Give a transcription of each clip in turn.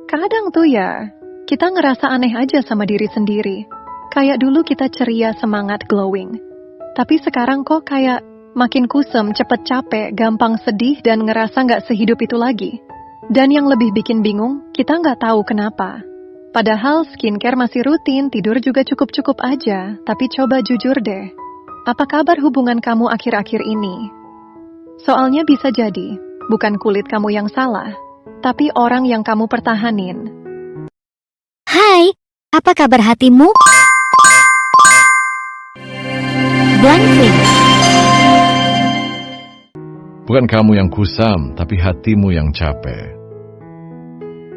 Kadang tuh ya, kita ngerasa aneh aja sama diri sendiri. Kayak dulu kita ceria, semangat, glowing. Tapi sekarang kok kayak makin kusem, cepet capek, gampang sedih, dan ngerasa nggak sehidup itu lagi. Dan yang lebih bikin bingung, kita nggak tahu kenapa. Padahal skincare masih rutin, tidur juga cukup-cukup aja. Tapi coba jujur deh, apa kabar hubungan kamu akhir-akhir ini? Soalnya bisa jadi, bukan kulit kamu yang salah, tapi orang yang kamu pertahanin. Hai, apa kabar hatimu? Blank face. Bukan kamu yang kusam, tapi hatimu yang capek.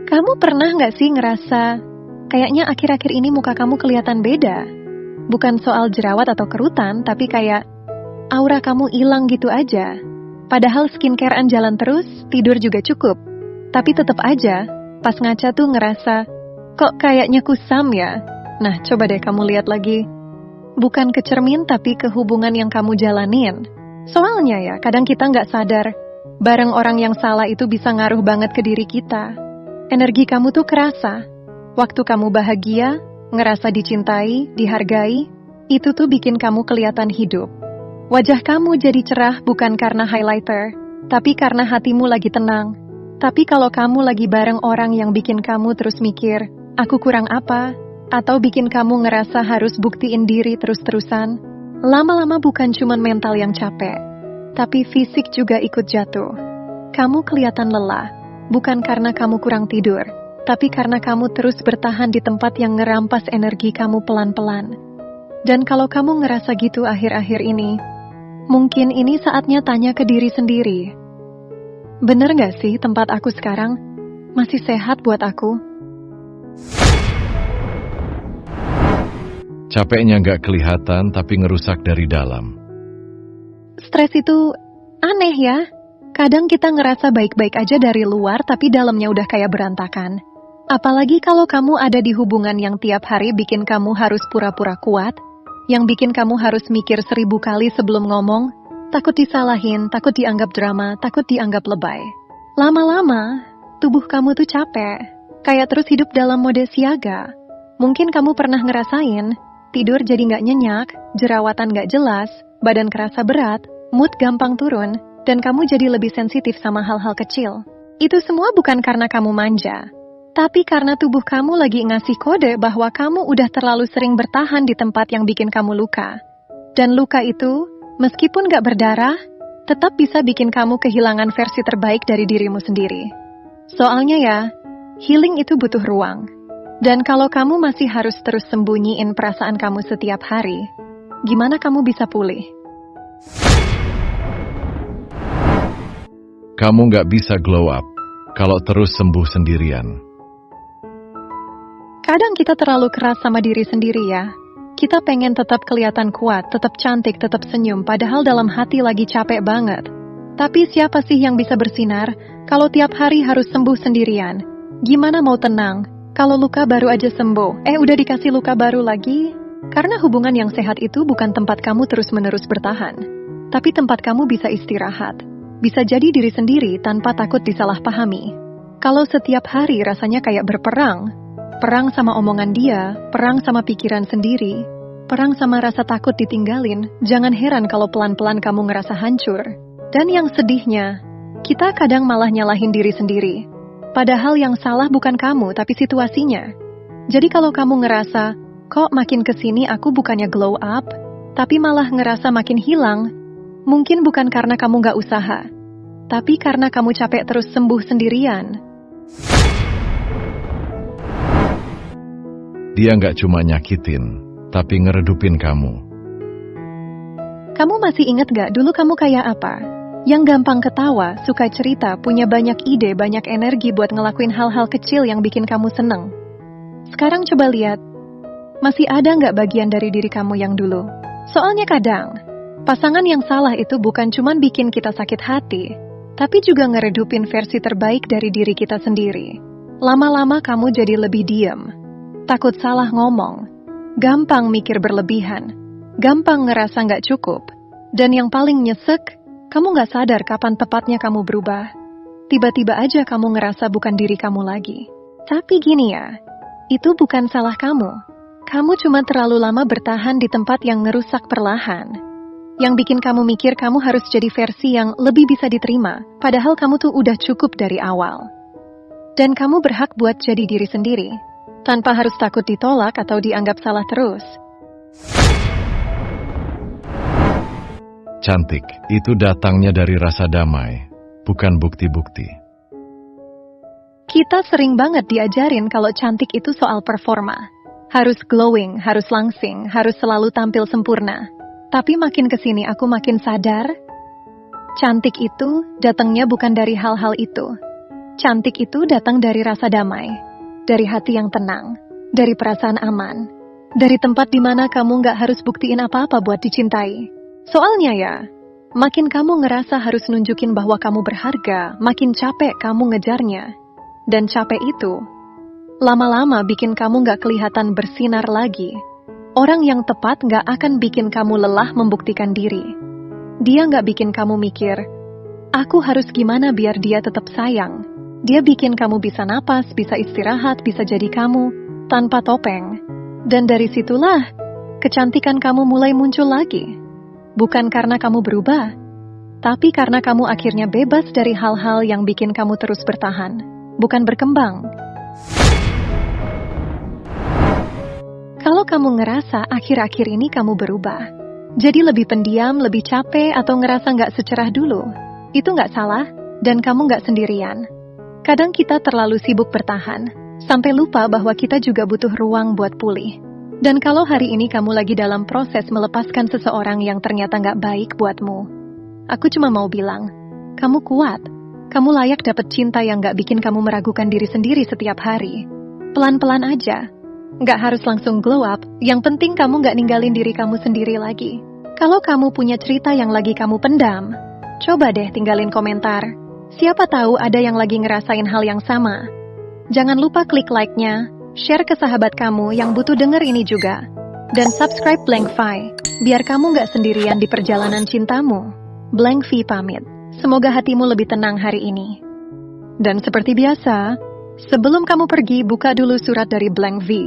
Kamu pernah nggak sih ngerasa, kayaknya akhir-akhir ini muka kamu kelihatan beda? Bukan soal jerawat atau kerutan, tapi kayak aura kamu hilang gitu aja. Padahal skincarean jalan terus, tidur juga cukup. Tapi tetap aja, pas ngaca tuh ngerasa, kok kayaknya kusam ya? Nah, coba deh kamu lihat lagi. Bukan ke cermin, tapi ke hubungan yang kamu jalanin. Soalnya ya, kadang kita nggak sadar, bareng orang yang salah itu bisa ngaruh banget ke diri kita. Energi kamu tuh kerasa. Waktu kamu bahagia, ngerasa dicintai, dihargai, itu tuh bikin kamu kelihatan hidup. Wajah kamu jadi cerah bukan karena highlighter, tapi karena hatimu lagi tenang. Tapi kalau kamu lagi bareng orang yang bikin kamu terus mikir, aku kurang apa? Atau bikin kamu ngerasa harus buktiin diri terus-terusan, lama-lama bukan cuman mental yang capek, tapi fisik juga ikut jatuh. Kamu kelihatan lelah, bukan karena kamu kurang tidur, tapi karena kamu terus bertahan di tempat yang ngerampas energi kamu pelan-pelan. Dan kalau kamu ngerasa gitu akhir-akhir ini, mungkin ini saatnya tanya ke diri sendiri. Bener gak sih tempat aku sekarang masih sehat buat aku? Capeknya nggak kelihatan, tapi ngerusak dari dalam. Stres itu aneh ya. Kadang kita ngerasa baik-baik aja dari luar, tapi dalamnya udah kayak berantakan. Apalagi kalau kamu ada di hubungan yang tiap hari bikin kamu harus pura-pura kuat, yang bikin kamu harus mikir 1000 kali sebelum ngomong, takut disalahin, takut dianggap drama, takut dianggap lebay. Lama-lama, tubuh kamu tuh capek, kayak terus hidup dalam mode siaga. Mungkin kamu pernah ngerasain, tidur jadi nggak nyenyak, jerawatan nggak jelas, badan kerasa berat, mood gampang turun, dan kamu jadi lebih sensitif sama hal-hal kecil. Itu semua bukan karena kamu manja, tapi karena tubuh kamu lagi ngasih kode bahwa kamu udah terlalu sering bertahan di tempat yang bikin kamu luka. Dan luka itu, meskipun gak berdarah, tetap bisa bikin kamu kehilangan versi terbaik dari dirimu sendiri. Soalnya ya, healing itu butuh ruang. Dan kalau kamu masih harus terus sembunyiin perasaan kamu setiap hari, gimana kamu bisa pulih? Kamu nggak bisa glow up kalau terus sembuh sendirian. Kadang kita terlalu keras sama diri sendiri ya. Kita pengen tetap kelihatan kuat, tetap cantik, tetap senyum, padahal dalam hati lagi capek banget. Tapi siapa sih yang bisa bersinar kalau tiap hari harus sembuh sendirian? Gimana mau tenang kalau luka baru aja sembuh? Udah dikasih luka baru lagi? Karena hubungan yang sehat itu bukan tempat kamu terus-menerus bertahan, tapi tempat kamu bisa istirahat. Bisa jadi diri sendiri tanpa takut disalahpahami. Kalau setiap hari rasanya kayak berperang, perang sama omongan dia, perang sama pikiran sendiri, perang sama rasa takut ditinggalin, jangan heran kalau pelan-pelan kamu ngerasa hancur. Dan yang sedihnya, kita kadang malah nyalahin diri sendiri. Padahal yang salah bukan kamu, tapi situasinya. Jadi kalau kamu ngerasa, kok makin kesini aku bukannya glow up, tapi malah ngerasa makin hilang, mungkin bukan karena kamu gak usaha, tapi karena kamu capek terus sembuh sendirian. Dia nggak cuma nyakitin, tapi ngeredupin kamu. Kamu masih ingat gak dulu kamu kayak apa? Yang gampang ketawa, suka cerita, punya banyak ide, banyak energi buat ngelakuin hal-hal kecil yang bikin kamu seneng. Sekarang coba lihat, masih ada gak bagian dari diri kamu yang dulu? Soalnya kadang, pasangan yang salah itu bukan cuma bikin kita sakit hati, tapi juga ngeredupin versi terbaik dari diri kita sendiri. Lama-lama kamu jadi lebih diam, takut salah ngomong, gampang mikir berlebihan, gampang ngerasa gak cukup, dan yang paling nyesek, kamu gak sadar kapan tepatnya kamu berubah. Tiba-tiba aja kamu ngerasa bukan diri kamu lagi. Tapi gini ya, itu bukan salah kamu. Kamu cuma terlalu lama bertahan di tempat yang ngerusak perlahan. Yang bikin kamu mikir kamu harus jadi versi yang lebih bisa diterima, padahal kamu tuh udah cukup dari awal. Dan kamu berhak buat jadi diri sendiri, tanpa harus takut ditolak atau dianggap salah terus. Cantik, itu datangnya dari rasa damai, bukan bukti-bukti. Kita sering banget diajarin kalau cantik itu soal performa. Harus glowing, harus langsing, harus selalu tampil sempurna. Tapi makin kesini aku makin sadar, cantik itu datangnya bukan dari hal-hal itu. Cantik itu datang dari rasa damai, dari hati yang tenang, dari perasaan aman, dari tempat di mana kamu nggak harus buktiin apa-apa buat dicintai. Soalnya ya, makin kamu ngerasa harus nunjukin bahwa kamu berharga, makin capek kamu ngejarnya. Dan capek itu, lama-lama bikin kamu nggak kelihatan bersinar lagi. Orang yang tepat nggak akan bikin kamu lelah membuktikan diri. Dia nggak bikin kamu mikir, aku harus gimana biar dia tetap sayang. Dia bikin kamu bisa napas, bisa istirahat, bisa jadi kamu, tanpa topeng. Dan dari situlah, kecantikan kamu mulai muncul lagi. Bukan karena kamu berubah, tapi karena kamu akhirnya bebas dari hal-hal yang bikin kamu terus bertahan, bukan berkembang. Kalau kamu ngerasa akhir-akhir ini kamu berubah, jadi lebih pendiam, lebih capek, atau ngerasa nggak secerah dulu, itu nggak salah, dan kamu nggak sendirian. Kadang kita terlalu sibuk bertahan, sampai lupa bahwa kita juga butuh ruang buat pulih. Dan kalau hari ini kamu lagi dalam proses melepaskan seseorang yang ternyata nggak baik buatmu, aku cuma mau bilang, kamu kuat. Kamu layak dapet cinta yang nggak bikin kamu meragukan diri sendiri setiap hari. Pelan-pelan aja. Nggak harus langsung glow up, yang penting kamu nggak ninggalin diri kamu sendiri lagi. Kalau kamu punya cerita yang lagi kamu pendam, coba deh tinggalin komentar. Siapa tahu ada yang lagi ngerasain hal yang sama. Jangan lupa klik like-nya, share ke sahabat kamu yang butuh denger ini juga. Dan subscribe Blank Vi, biar kamu nggak sendirian di perjalanan cintamu. Blank Vi pamit. Semoga hatimu lebih tenang hari ini. Dan seperti biasa, sebelum kamu pergi, buka dulu surat dari Blank Vi.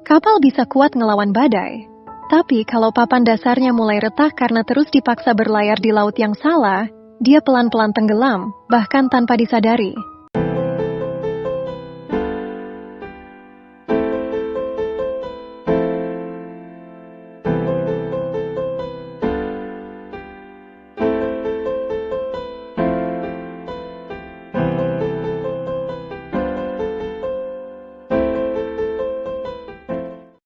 Kapal bisa kuat ngelawan badai, tapi kalau papan dasarnya mulai retak karena terus dipaksa berlayar di laut yang salah, dia pelan-pelan tenggelam, bahkan tanpa disadari.